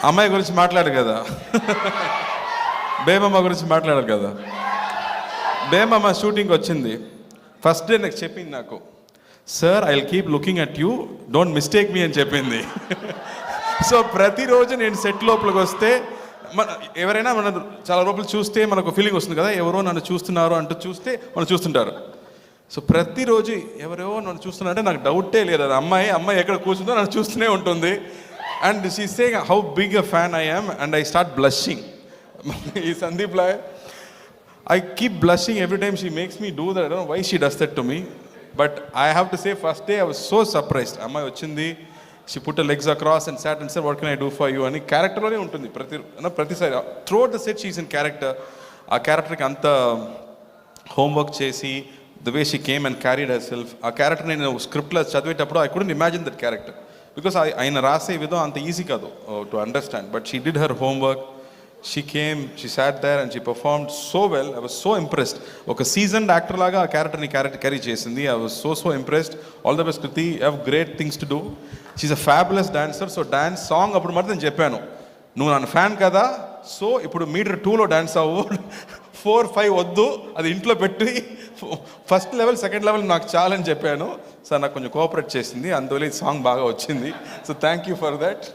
అమ్మాయి గురించి మాట్లాడు కదా, బేబమ్మ గురించి మాట్లాడారు కదా. బేబమ్మ షూటింగ్ వచ్చింది, ఫస్ట్ డే నాకు చెప్పింది, నాకు sir I will keep looking at you, don't mistake me అని చెప్పింది. సో ప్రతిరోజు నేను సెట్ లోపలికి వస్తే ఎవరైనా మన చాలా లోపల చూస్తే మనకు ఫీలింగ్ వస్తుంది కదా, ఎవరో నన్ను చూస్తున్నారు అంటూ చూస్తే మనం చూస్తుంటారు. సో ప్రతిరోజు ఎవరో నన్ను చూస్తున్నారంటే నాకు డౌటే లేదు, అది అమ్మాయి ఎక్కడ కూర్చుందో నన్ను చూస్తూనే ఉంటుంది. And she saying how big a fan I am and I start blushing. ఈ Sandeep లాయ్ I keep blushing every time she makes me do that. I don't know why she does that to me. But I have to say, first day I was so surprised. Amma ochindi, she put her legs across and sat and said, what can I do for you? Ani character lone untundi. Pratisari throughout the set she is in character. Aa character ki anta homework chesi, the way she came and carried herself. Aa character nenu script la chadivetappudu I couldn't imagine that character. Because ayina rase vidham anta easy kadu to understand. But she did her homework. She came, she sat there and she performed so well. I was so impressed. Oka seasoned actor laga aa character ni carry chesindi. I was so impressed. All the best Kriti, you have great things to do. She's a fabulous dancer. So dance song appudu matram cheppanu, nu nan fan kada, so ippudu meter 2 lo dance avvu, 4 5 oddu, adi intlo petti first level second level నాకు చాలని చెప్పాను. Sir నాకు కొంచెం cooperate చేసింది, అందువల్ల ఈ song బాగా వచ్చింది. So thank you for that.